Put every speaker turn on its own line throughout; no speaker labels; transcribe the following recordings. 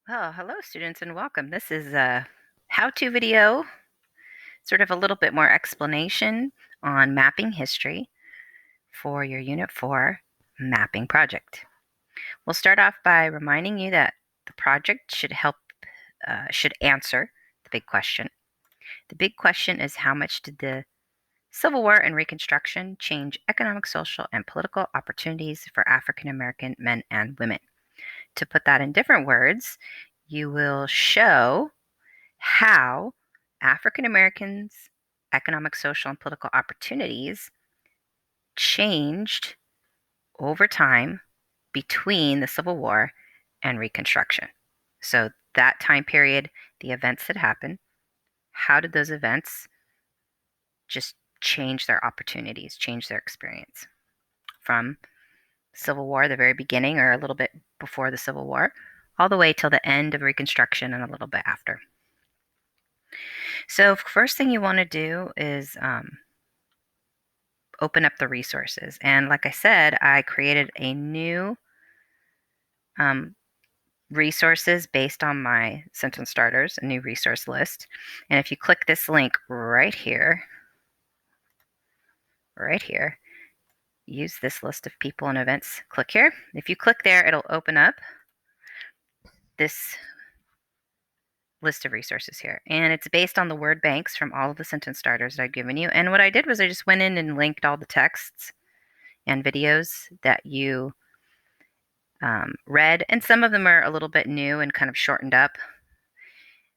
Oh, hello, students, and welcome. This is a how-to video, sort of a little bit more explanation on mapping history for your Unit 4 mapping project. We'll start off by reminding you that the project should answer the big question. The big question is, how much did the Civil War and Reconstruction change economic, social, and political opportunities for African American men and women? To put that in different words, you will show how African Americans' economic, social, and political opportunities changed over time between the Civil War and Reconstruction. So, that time period, the events that happened, how did those events just change their opportunities, change their experience from Civil War, the very beginning, or a little bit before the Civil War, all the way till the end of Reconstruction and a little bit after. So, first thing you want to do is open up the resources. And like I said, I created a new um, resources based on my sentence starters, a new resource list. And if you click this link right here, use this list of people and events. Click here. If you click there, it'll open up this list of resources here. And it's based on the word banks from all of the sentence starters that I've given you. And what I did was I just went in and linked all the texts and videos that you read, and some of them are a little bit new and kind of shortened up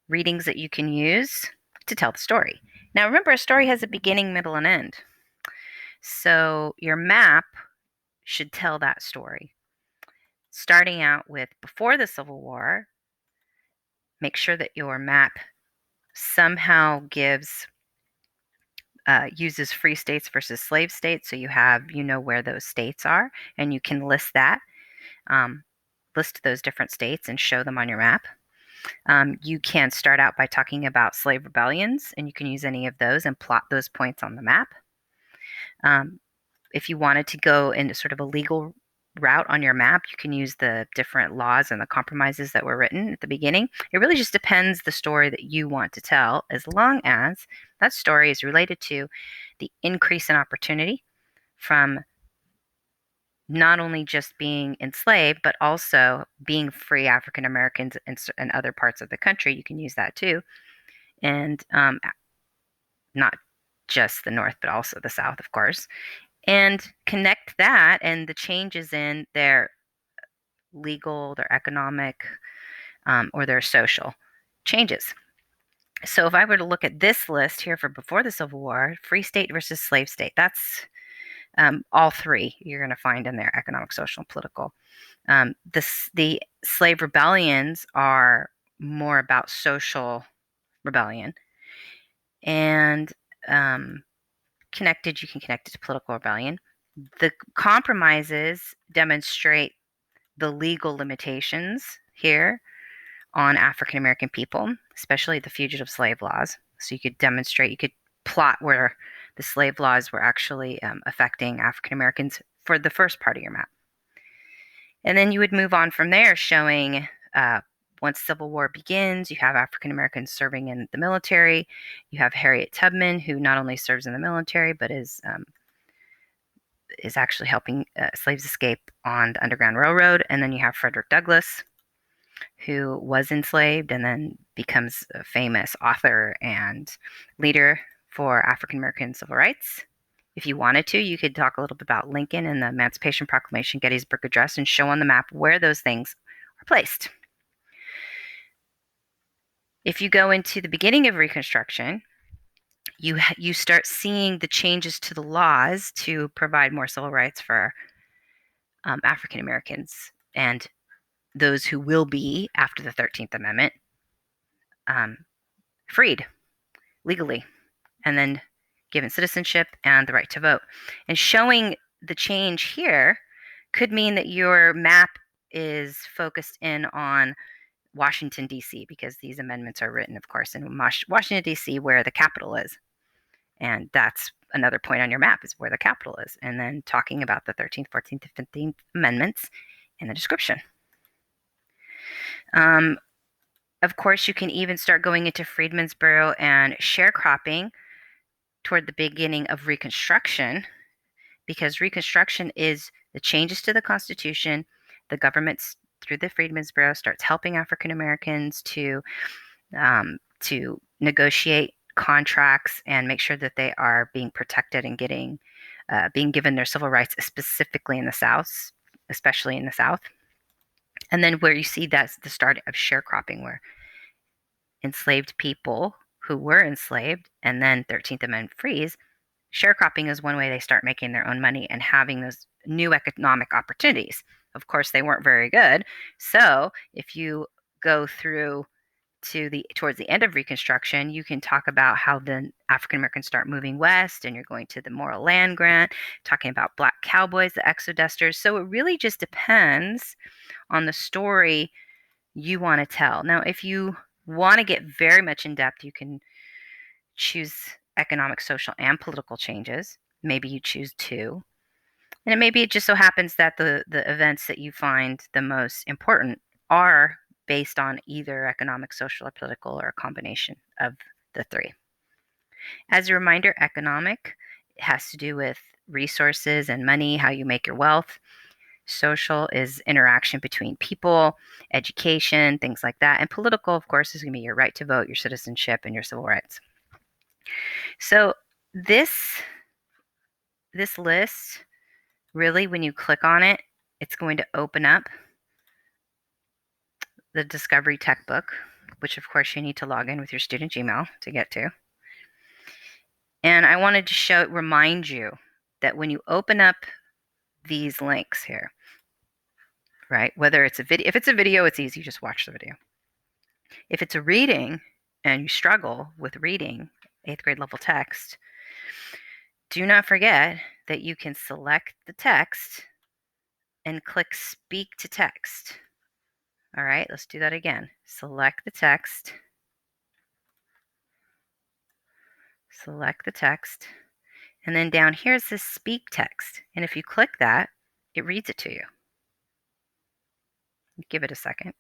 readings that you can use to tell the story. Now, remember, a story has a beginning, middle, and end. So your map should tell that story. Starting out with before the Civil War, make sure that your map somehow uses free states versus slave states, so you know where those states are, and you can list that, list those different states and show them on your map. You can start out by talking about slave rebellions, and you can use any of those and plot those points on the map. If you wanted to go into sort of a legal route on your map, you can use the different laws and the compromises that were written at the beginning. It really just depends the story that you want to tell, as long as that story is related to the increase in opportunity from not only just being enslaved, but also being free African Americans in other parts of the country. You can use that too. And not just the North, but also the South, of course. And connect that and the changes in their legal, their economic, or their social changes. So if I were to look at this list here for before the Civil War, free state versus slave state, that's all three you're going to find in there: economic, social, and political. The slave rebellions are more about social rebellion, and you can connect it to political rebellion. The compromises demonstrate the legal limitations here on African American people, especially the fugitive slave laws. So you could plot where the slave laws were actually affecting African Americans for the first part of your map. And then you would move on from there, showing once Civil War begins, you have African Americans serving in the military. You have Harriet Tubman, who not only serves in the military, but is actually helping slaves escape on the Underground Railroad. And then you have Frederick Douglass, who was enslaved and then becomes a famous author and leader for African American civil rights. If you wanted to, you could talk a little bit about Lincoln and the Emancipation Proclamation, Gettysburg Address, and show on the map where those things are placed. If you go into the beginning of Reconstruction, you start seeing the changes to the laws to provide more civil rights for African Americans and those who will be, after the 13th Amendment, freed legally and then given citizenship and the right to vote. And showing the change here could mean that your map is focused in on Washington, D.C., because these amendments are written, of course, in Washington, D.C., where the capital is. And that's another point on your map, is where the capital is. And then talking about the 13th, 14th, and 15th Amendments in the description. Of course, you can even start going into Freedmen's Bureau and sharecropping toward the beginning of Reconstruction, because Reconstruction is the changes to the Constitution. The government, through the Freedmen's Bureau, starts helping African Americans to negotiate contracts and make sure that they are being protected and being given their civil rights, specifically in the South, especially in the South. And then where you see that's the start of sharecropping, where enslaved people who were enslaved and then 13th Amendment frees, sharecropping is one way they start making their own money and having those new economic opportunities. Of course, they weren't very good. So if you go through towards the end of Reconstruction, you can talk about how the African Americans start moving west, and you're going to the Morrill Land Grant, talking about black cowboys, the exodusters. So it really just depends on the story you want to tell. Now, if you want to get very much in depth, you can choose economic, social, and political changes. Maybe you choose two. And maybe it just so happens that the events that you find the most important are based on either economic, social, or political, or a combination of the three. As a reminder, economic has to do with resources and money, how you make your wealth. Social is interaction between people, education, things like that. And political, of course, is going to be your right to vote, your citizenship, and your civil rights. So this this list, really, when you click on it, it's going to open up the Discovery Tech book, which of course you need to log in with your student Gmail to get to. And I wanted to remind you that when you open up these links here, right, whether it's a video, if it's a video, it's easy, just watch the video. If it's a reading and you struggle with reading 8th grade level text, do not forget that you can select the text and click Speak to Text. All right, let's do that again. Select the text. Select the text. And then down here it says Speak Text. And if you click that, it reads it to you. Give it a second.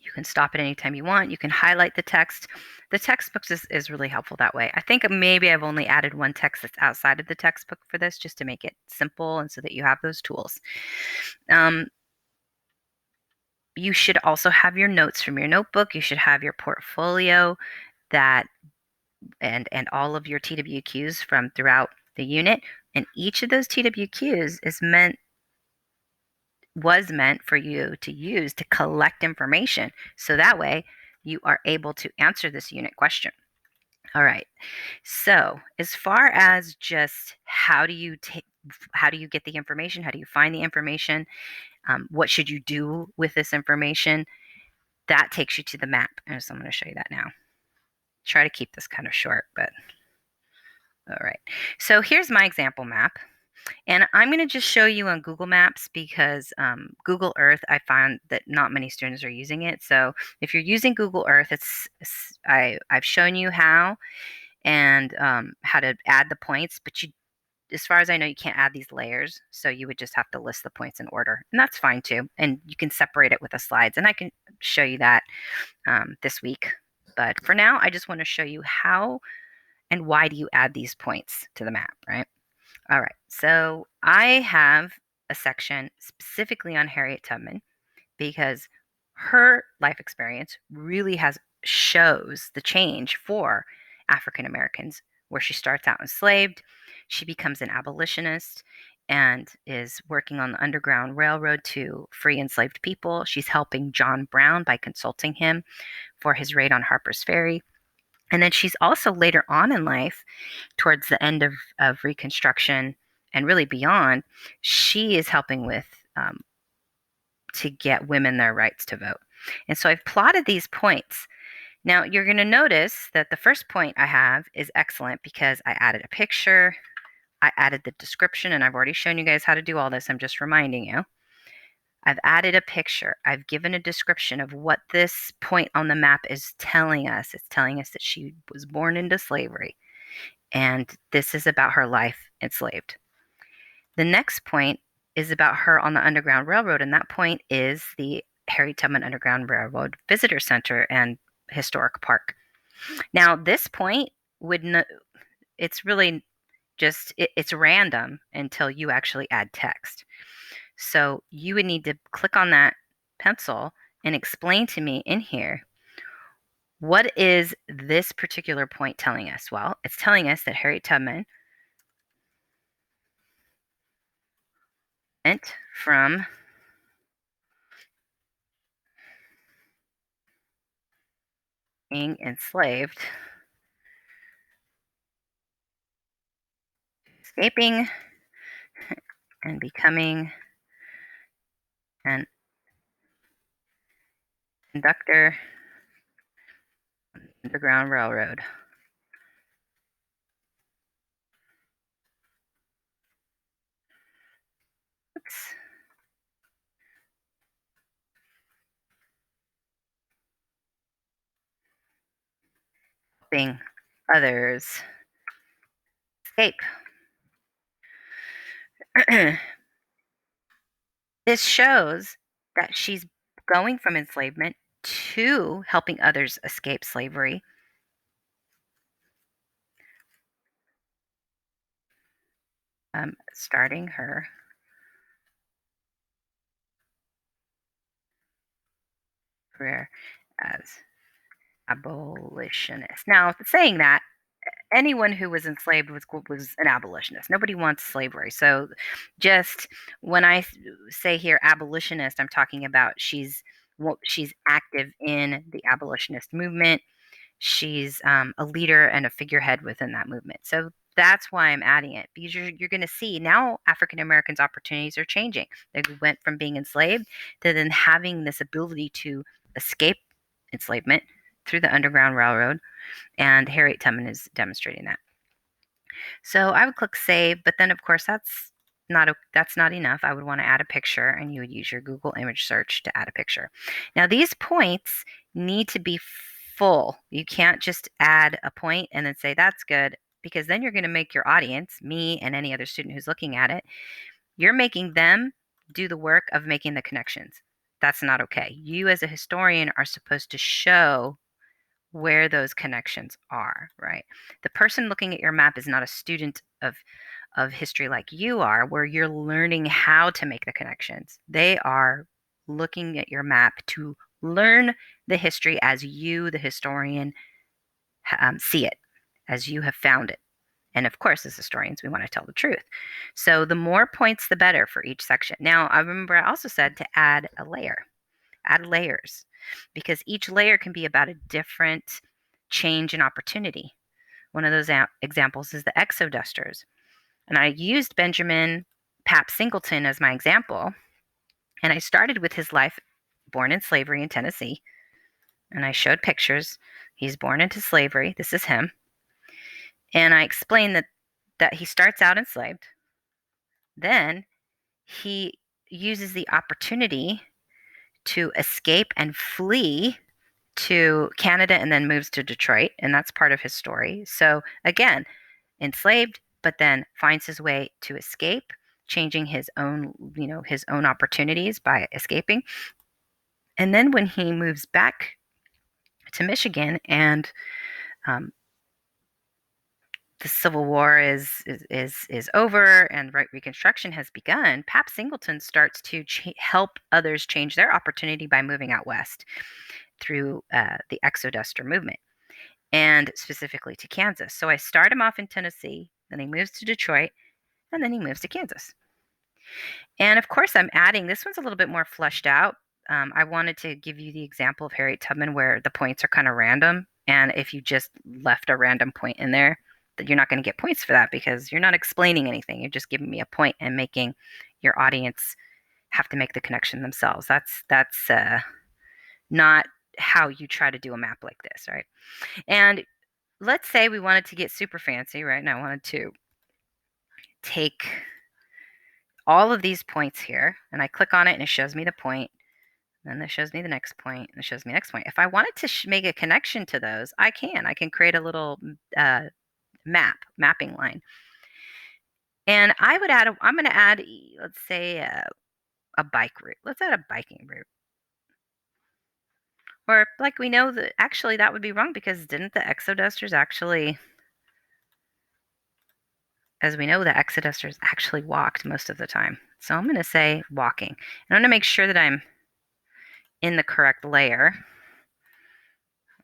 You can stop it anytime you want. You can highlight the text. The textbooks is really helpful that way. I think maybe I've only added one text that's outside of the textbook for this, just to make it simple and so that you have those tools. You should also have your notes from your notebook. You should have your portfolio and all of your TWQs from throughout the unit. And each of those TWQs was meant for you to use to collect information. So that way you are able to answer this unit question. All right. So as far as just how do you get the information? How do you find the information? What should you do with this information? That takes you to the map. And so I'm going to show you that now. Try to keep this kind of short, but all right. So here's my example map. And I'm going to just show you on Google Maps because Google Earth, I found that not many students are using it. So if you're using Google Earth, I've shown you how and how to add the points, but as far as I know, you can't add these layers. So you would just have to list the points in order. And that's fine too. And you can separate it with the slides. And I can show you that this week. But for now, I just want to show you how and why do you add these points to the map, right? All right, so I have a section specifically on Harriet Tubman because her life experience really shows the change for African Americans, where she starts out enslaved, she becomes an abolitionist, and is working on the Underground Railroad to free enslaved people. She's helping John Brown by consulting him for his raid on Harper's Ferry. And then she's also later on in life, towards the end of Reconstruction and really beyond, she is helping with to get women their rights to vote. And so I've plotted these points. Now you're going to notice that the first point I have is excellent because I added a picture, I added the description, and I've already shown you guys how to do all this. I'm just reminding you. I've added a picture. I've given a description of what this point on the map is telling us. It's telling us that she was born into slavery, and this is about her life enslaved. The next point is about her on the Underground Railroad, and that point is the Harriet Tubman Underground Railroad Visitor Center and Historic Park. Now, this point would not, it's really just, it's random until you actually add text. So you would need to click on that pencil and explain to me in here, what is this particular point telling us? Well, it's telling us that Harriet Tubman went from being enslaved, escaping, and becoming an conductor on the Underground Railroad. Oops. Helping others escape. This shows that she's going from enslavement to helping others escape slavery, starting her career as abolitionist. Now, saying that, anyone who was enslaved was an abolitionist. Nobody wants slavery. So, just when I say here abolitionist, I'm talking about she's active in the abolitionist movement. She's a leader and a figurehead within that movement. So that's why I'm adding it, because you're going to see now African Americans' opportunities are changing. They went from being enslaved to then having this ability to escape enslavement through the Underground Railroad, and Harriet Tubman is demonstrating that. So I would click save, but then of course that's not enough. I would want to add a picture, and you would use your Google image search to add a picture. Now these points need to be full. You can't just add a point and then say that's good, because then you're going to make your audience, me and any other student who's looking at it, you're making them do the work of making the connections. That's not okay. You as a historian are supposed to show where those connections are, right? The person looking at your map is not a student of history like you are, where you're learning how to make the connections. They are looking at your map to learn the history as you, the historian, see it, as you have found it. And of course, as historians, we want to tell the truth. So the more points, the better for each section. Now, I remember I also said to add a layer, add layers, because each layer can be about a different change in opportunity. One of those examples is the exodusters. And I used Benjamin Pap Singleton as my example. And I started with his life, born in slavery in Tennessee. And I showed pictures. He's born into slavery. This is him. And I explained that he starts out enslaved. Then he uses the opportunity to escape and flee to Canada, and then moves to Detroit. And that's part of his story. So again, enslaved, but then finds his way to escape, changing his own, his own opportunities by escaping. And then when he moves back to Michigan, and um, the Civil War is over and Reconstruction has begun, Pap Singleton starts to help others change their opportunity by moving out west through the Exoduster movement, and specifically to Kansas. So I start him off in Tennessee, then he moves to Detroit, and then he moves to Kansas. And of course, I'm adding, this one's a little bit more fleshed out. I wanted to give you the example of Harriet Tubman where the points are kind of random. And if you just left a random point in there, that you're not going to get points for that, because you're not explaining anything. You're just giving me a point and making your audience have to make the connection themselves. That's not how you try to do a map like this, right? And let's say we wanted to get super fancy, right? And I wanted to take all of these points here, and I click on it and it shows me the point. Then it shows me the next point, and it shows me the next point. If I wanted to make a connection to those, I can. I can create a little mapping line. And I'm going to add, let's say, a bike route. Let's add a biking route. Or like we know that actually that would be wrong because didn't the exodusters actually, as we know, the exodusters actually walked most of the time. So I'm going to say walking. And I'm going to make sure that I'm in the correct layer.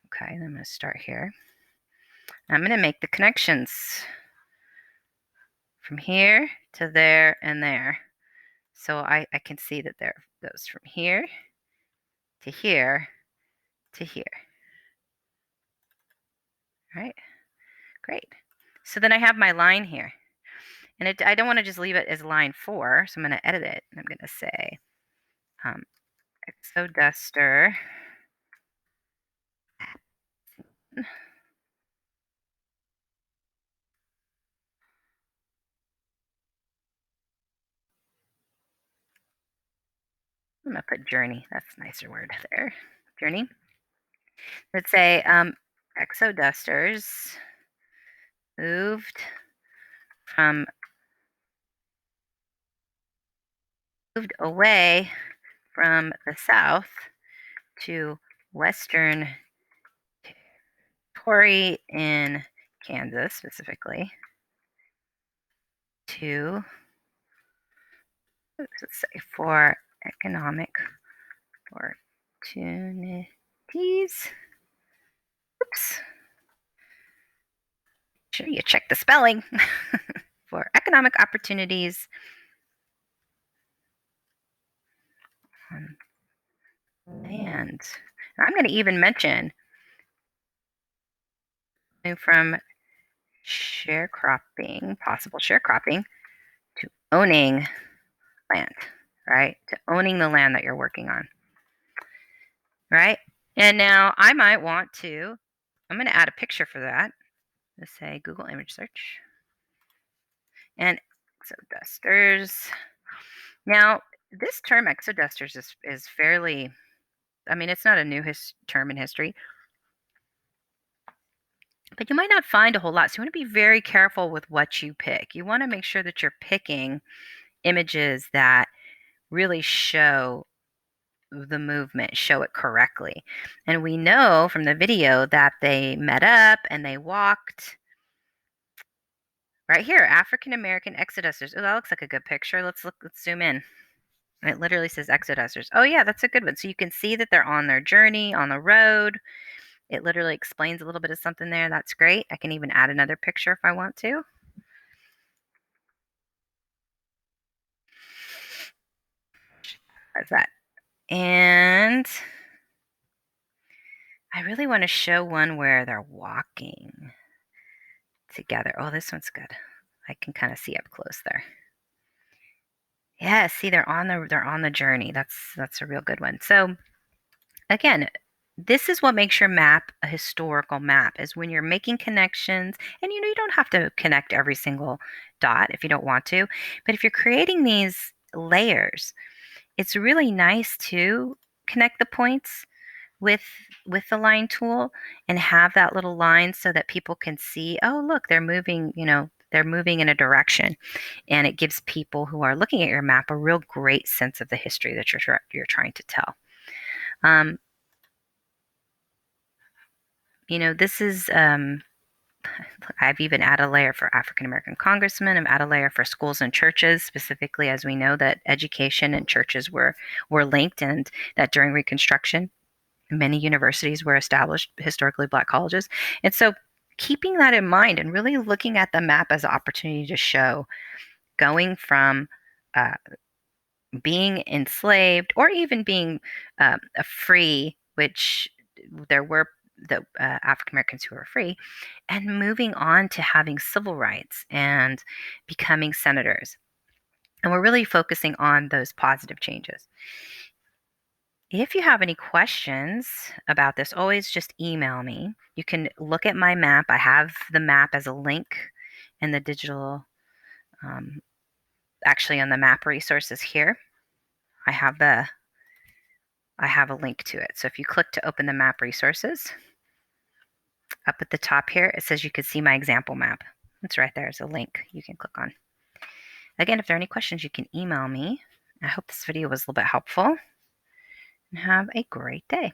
Okay, then I'm going to start here. I'm going to make the connections from here to there and there. So I can see that there goes from here to here to here. All right, great. So then I have my line here. And I don't want to just leave it as line 4, so I'm going to edit it. And I'm going to say um, exoduster. I'm going to put journey. That's a nicer word there. Journey. Let's say exodusters moved from moved away from the south to western territory in Kansas specifically to, let's say, for economic opportunities. Oops. Sure you check the spelling. For economic opportunities on land. I'm going to even mention from sharecropping, possible sharecropping, to owning land, right? To owning the land that you're working on, right? And now I might want to, I'm going to add a picture for that. Let's say Google image search. And exodusters. Now, this term exodusters is fairly, I mean, it's not a new term in history, but you might not find a whole lot. So you want to be very careful with what you pick. You want to make sure that you're picking images that really show the movement, show it correctly. And we know from the video that they met up and they walked. Right here, African American exodusters. Oh, that looks like a good picture. Let's zoom in. It literally says exodusters. Oh yeah, that's a good one. So you can see that they're on their journey on the road. It literally explains a little bit of something there. That's great. I can even add another picture if I want to. How's that? And I really want to show one where they're walking together. Oh, this one's good. I can kind of see up close there. Yeah, see, they're on the journey. That's a real good one. So again, this is what makes your map a historical map, is when you're making connections, and you don't have to connect every single dot if you don't want to, but if you're creating these layers, it's really nice to connect the points with the line tool and have that little line so that people can see, oh, look, they're moving, they're moving in a direction, and it gives people who are looking at your map a real great sense of the history that you're trying to tell. This is I've even added a layer for African American congressmen. I've added a layer for schools and churches, specifically as we know that education and churches were linked, and that during Reconstruction, many universities were established, historically Black colleges. And so keeping that in mind and really looking at the map as an opportunity to show going from uh, being enslaved or even being a free, which there were the African Americans who were free, and moving on to having civil rights and becoming senators. And we're really focusing on those positive changes. If you have any questions about this, always just email me. You can look at my map. I have the map as a link in the digital actually on the map resources here, I have a link to it. So if you click to open the map resources, up at the top here, it says you can see my example map. It's right there. There's a link you can click on. Again, if there are any questions, you can email me. I hope this video was a little bit helpful, and have a great day.